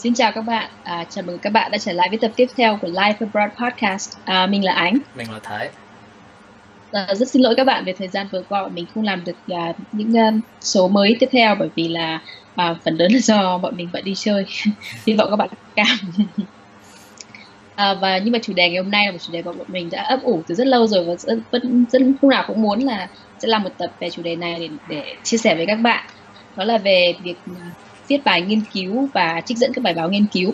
Xin chào các bạn, chào mừng các bạn đã trở lại với tập tiếp theo của Live Abroad Podcast. Mình là Ánh. Mình là Thái. Rất xin lỗi các bạn về thời gian vừa qua bọn mình không làm được những số mới tiếp theo bởi vì là phần lớn là do bọn mình vẫn đi chơi. Hy vọng các bạn cảm. Nhưng mà chủ đề ngày hôm nay là một chủ đề mà bọn mình đã ấp ủ từ rất lâu rồi và vẫn lúc nào cũng muốn là sẽ làm một tập về chủ đề này để chia sẻ với các bạn. Đó là về việc viết bài nghiên cứu và trích dẫn các bài báo nghiên cứu.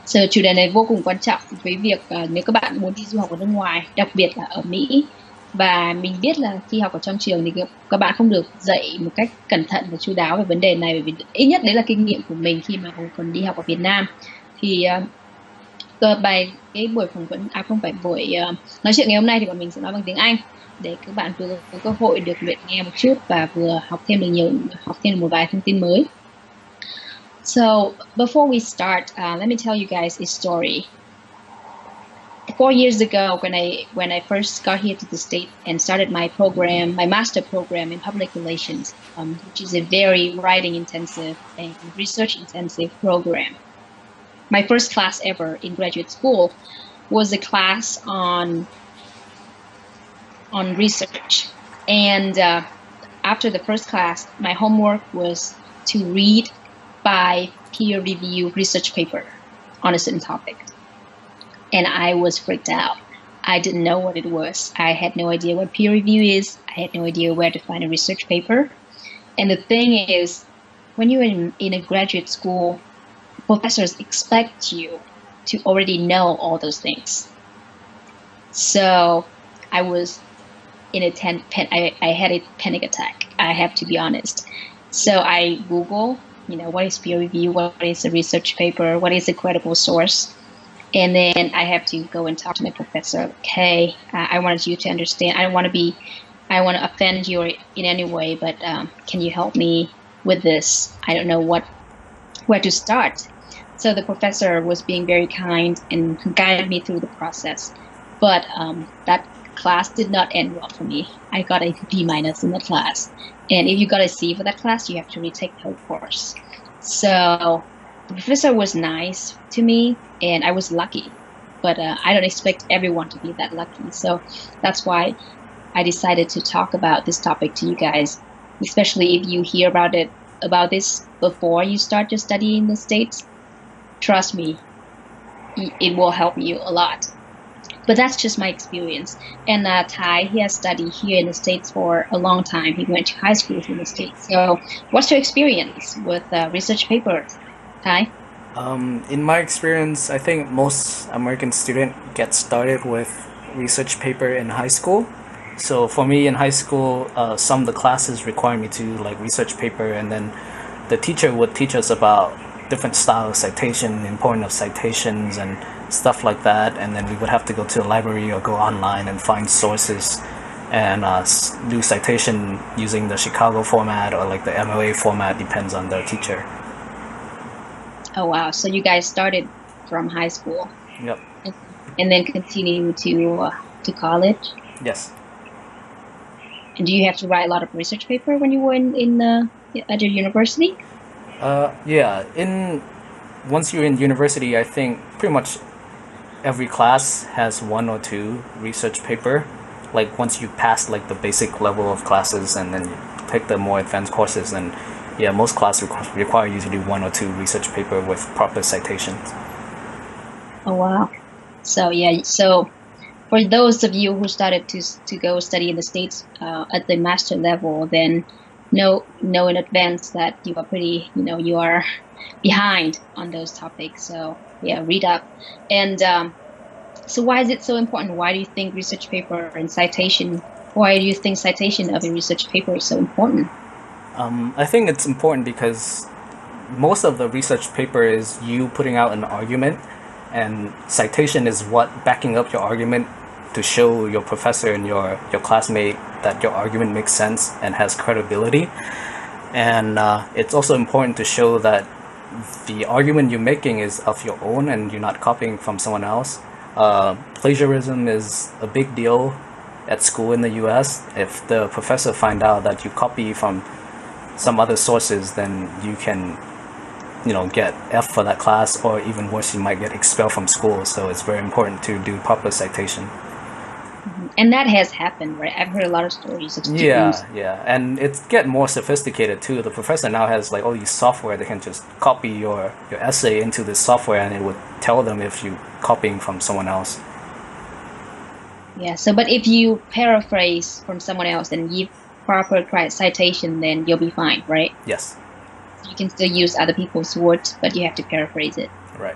Chủ đề này vô cùng quan trọng với việc nếu các bạn muốn đi du học ở nước ngoài, đặc biệt là ở Mỹ. Và mình biết là khi học ở trong trường thì các bạn không được dạy một cách cẩn thận và chu đáo về vấn đề này, bởi vì ít nhất đấy là kinh nghiệm của mình khi mà còn đi học ở Việt Nam. Thì cái buổi phỏng vấn, không phải buổi nói chuyện ngày hôm nay thì bọn mình sẽ nói bằng tiếng Anh để các bạn vừa có cơ hội được luyện nghe một chút và vừa học thêm được một vài thông tin mới. So before we start, let me tell you guys a story. 4 years ago, when I first got here to the States and started my master program in public relations, which is a very writing intensive and research intensive program. My first class ever in graduate school was a class on research, and after the first class, my homework was to read 5 peer-reviewed research paper on a certain topic. And I was freaked out. I didn't know what it was. I had no idea what peer review is. I had no idea where to find a research paper. And the thing is, when you're in a graduate school, professors expect you to already know all those things. So I was in I had a panic attack. I have to be honest. So I Google, what is peer review? What is a research paper? What is a credible source? And then I have to go and talk to my professor. Okay, I wanted you to understand. I don't want to offend you in any way, but can you help me with this? I don't know where to start. So the professor was being very kind and guided me through the process. But that class did not end well for me. I got a B- in that class. And if you got a C for that class, you have to retake the whole course. So the professor was nice to me, and I was lucky. But I don't expect everyone to be that lucky. So that's why I decided to talk about this topic to you guys, especially if you hear about this before you start your study in the States. Trust me, it will help you a lot. But that's just my experience. And Thái, he has studied here in the States for a long time. He went to high school here in the States. So what's your experience with research papers, Thái? In my experience, I think most American students get started with research paper in high school. So for me in high school, some of the classes require me to research paper, and then the teacher would teach us about different style of citation, importance of citations and stuff like that, and then we would have to go to the library or go online and find sources and do citation using the Chicago format or the MLA format, depends on the teacher. Oh wow, so you guys started from high school. Yep. And then continue to college? Yes. And do you have to write a lot of research paper when you were at your university? Yeah. Once you're in university, I think pretty much every class has 1 or 2 research paper. Once you pass the basic level of classes and then you take the more advanced courses, and most classes require you to do 1 or 2 research paper with proper citations. Oh wow. So for those of you who started to go study in the States at the master level, then know in advance that you are pretty, you are behind on those topics. So read up. And so why is it so important? Why do you think research paper and citation? Why do you think citation of a research paper is so important? I think it's important because most of the research paper is you putting out an argument, and citation is what backing up your argument to show your professor and your classmate that your argument makes sense and has credibility. And it's also important to show that the argument you're making is of your own and you're not copying from someone else. Plagiarism is a big deal at school in the US. If the professor find out that you copy from some other sources, then you can get F for that class, or even worse, you might get expelled from school. So it's very important to do proper citation. And that has happened, right? I've heard a lot of stories of students. Yeah, and it's get more sophisticated too. The professor now has like all these software. They can just copy your essay into this software, and it would tell them if you copying from someone else. Yeah. So, but if you paraphrase from someone else and give proper citation, then you'll be fine, right? Yes. You can still use other people's words, but you have to paraphrase it. Right.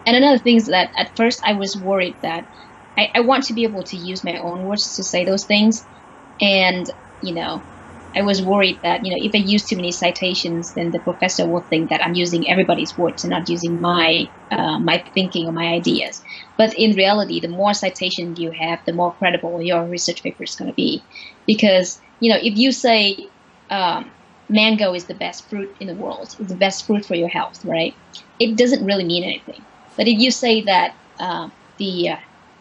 And another thing is that at first I was worried that I want to be able to use my own words to say those things. And, I was worried that, if I use too many citations, then the professor will think that I'm using everybody's words and not using my thinking or my ideas. But in reality, the more citations you have, the more credible your research paper is going to be. Because, if you say mango is the best fruit in the world, it's the best fruit for your health, right? It doesn't really mean anything. But if you say that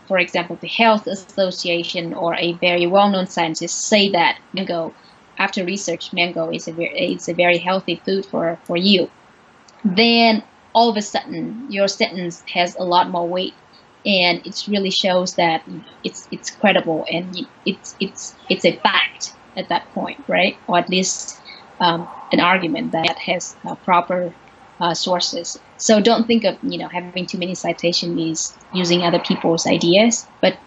for example, the Health Association or a very well-known scientist say that mango, after research, mango is a very healthy food for you, then all of a sudden your sentence has a lot more weight, and it really shows that it's credible and it's a fact at that point, right? Or at least an argument that has proper sources. So don't think of having too many citations is using other people's ideas, but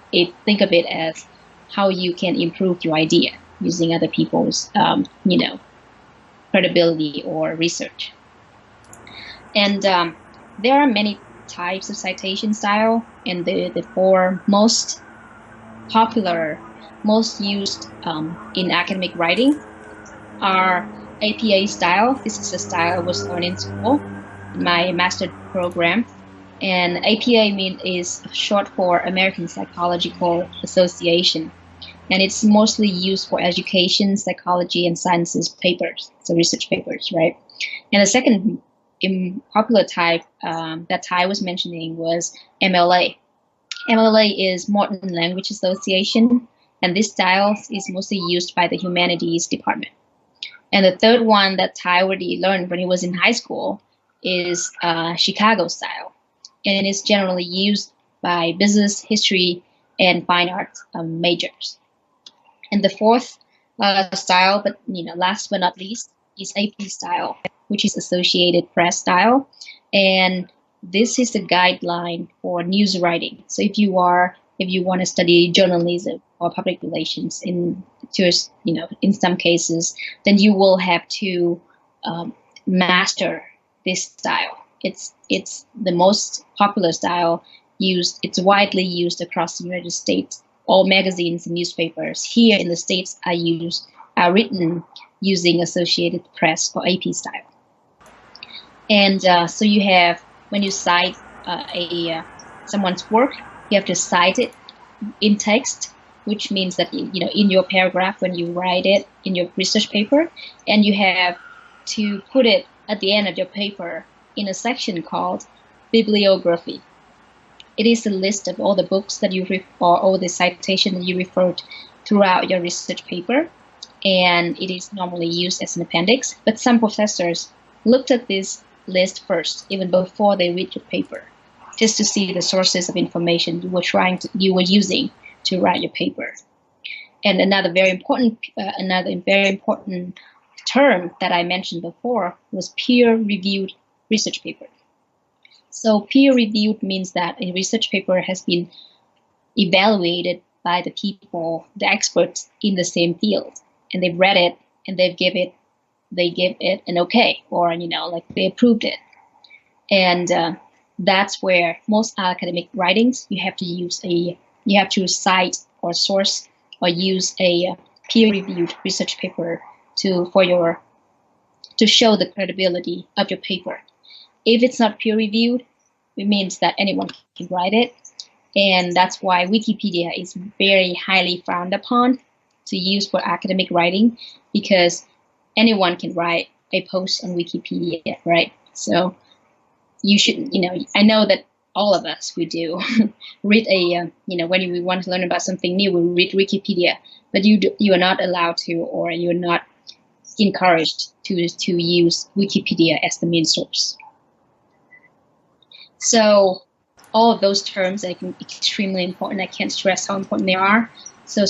think of it as how you can improve your idea using other people's credibility or research. And there are many types of citation style, and the four most popular, most used in academic writing are APA style. This is the style I was learning in school, in my master's program. And APA is short for American Psychological Association. And it's mostly used for education, psychology, and sciences papers, so research papers, right? And the second popular type that Thái was mentioning was MLA. MLA is Modern Language Association, and this style is mostly used by the humanities department. And the third one that Thái already learned when he was in high school is Chicago style, and it is generally used by business, history, and fine arts majors. And the fourth style, but last but not least, is AP style, which is Associated Press style, and this is the guideline for news writing. So if you want to study journalism or public relations in some cases, then you will have to master this style. It's the most popular style used. It's widely used across the United States. All magazines and newspapers here in the States are written using Associated Press or AP style. And so you have, when you cite someone's work, you have to cite it in text, which means that in your paragraph when you write it in your research paper, and you have to put it at the end of your paper in a section called bibliography. It is a list of all the books that or all the citations that you referred throughout your research paper, and it is normally used as an appendix. But some professors looked at this list first, even before they read your paper, just to see the sources of information you were using to write your paper. And another very important term that I mentioned before was peer-reviewed research paper. So peer-reviewed means that a research paper has been evaluated by the people, the experts in the same field, and they've read it and they give it an okay, or they approved it. And that's where most academic writings you have to cite or source or use a peer-reviewed research paper to show the credibility of your paper. If it's not peer-reviewed, it means that anyone can write it, and that's why Wikipedia is very highly frowned upon to use for academic writing, because anyone can write a post on Wikipedia, right? So you should, I know that all of us, we do read when we want to learn about something new, we read Wikipedia, but you are not allowed to, or you're not encouraged to use Wikipedia as the main source. So all of those terms are extremely important. I can't stress how important they are. So,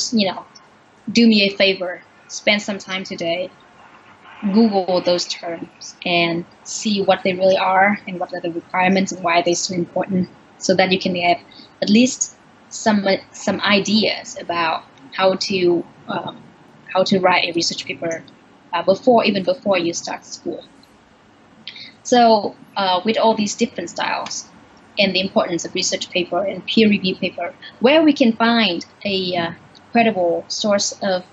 do me a favor, spend some time today, Google those terms and see what they really are and what are the requirements and why they're so important, so that you can have at least some ideas about how to write a research paper before you start school. So with all these different styles and the importance of research paper and peer review paper, where we can find a credible source of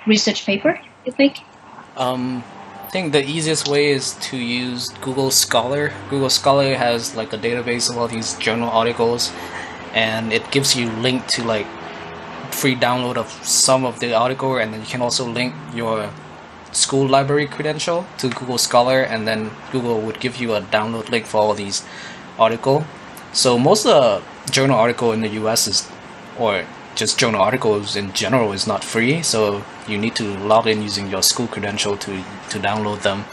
research paper, you think? I think the easiest way is to use Google Scholar. Google Scholar has like a database of all these journal articles, and it gives you link to like free download of some of the article, and then you can also link your school library credential to Google Scholar, and then Google would give you a download link for all these article. So most of the journal article in the US is, or just journal articles in general, is not free, so you need to log in using your school credential to download them.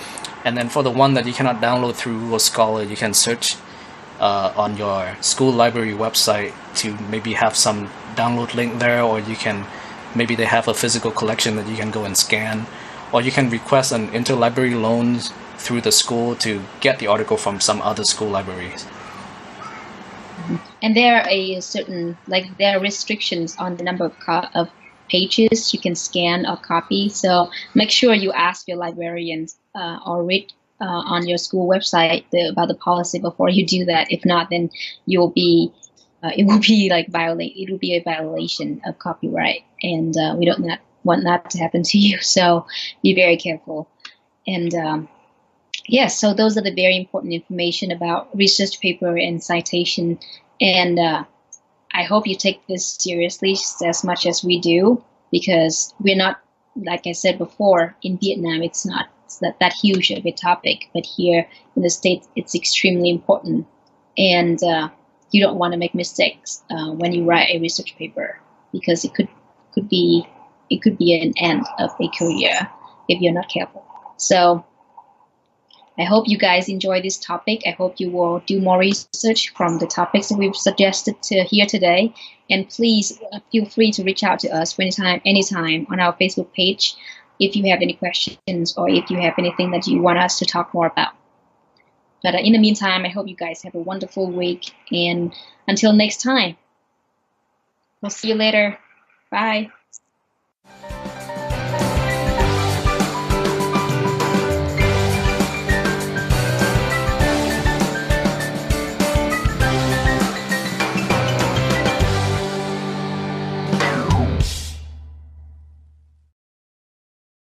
And then for the one that you cannot download through Google Scholar, you can search on your school library website to maybe have some download link there, or you can, maybe they have a physical collection that you can go and scan, or you can request an interlibrary loan through the school to get the article from some other school libraries. And there are restrictions on the number of pages you can scan or copy. So make sure you ask your librarians or read on your school website about the policy before you do that. If not, then it will be a violation of copyright, and we don't want that to happen to you. So be very careful. And so those are the very important information about research paper and citation. And I hope you take this seriously as much as we do, because we're not, like I said before, in Vietnam, it's not that huge of a topic, but here in the States, it's extremely important. And you don't want to make mistakes when you write a research paper, because it could be an end of a career if you're not careful. So I hope you guys enjoy this topic. I hope you will do more research from the topics that we've suggested to here today. And please feel free to reach out to us anytime on our Facebook page if you have any questions or if you have anything that you want us to talk more about. But in the meantime, I hope you guys have a wonderful week. And until next time, we'll see you later. Bye.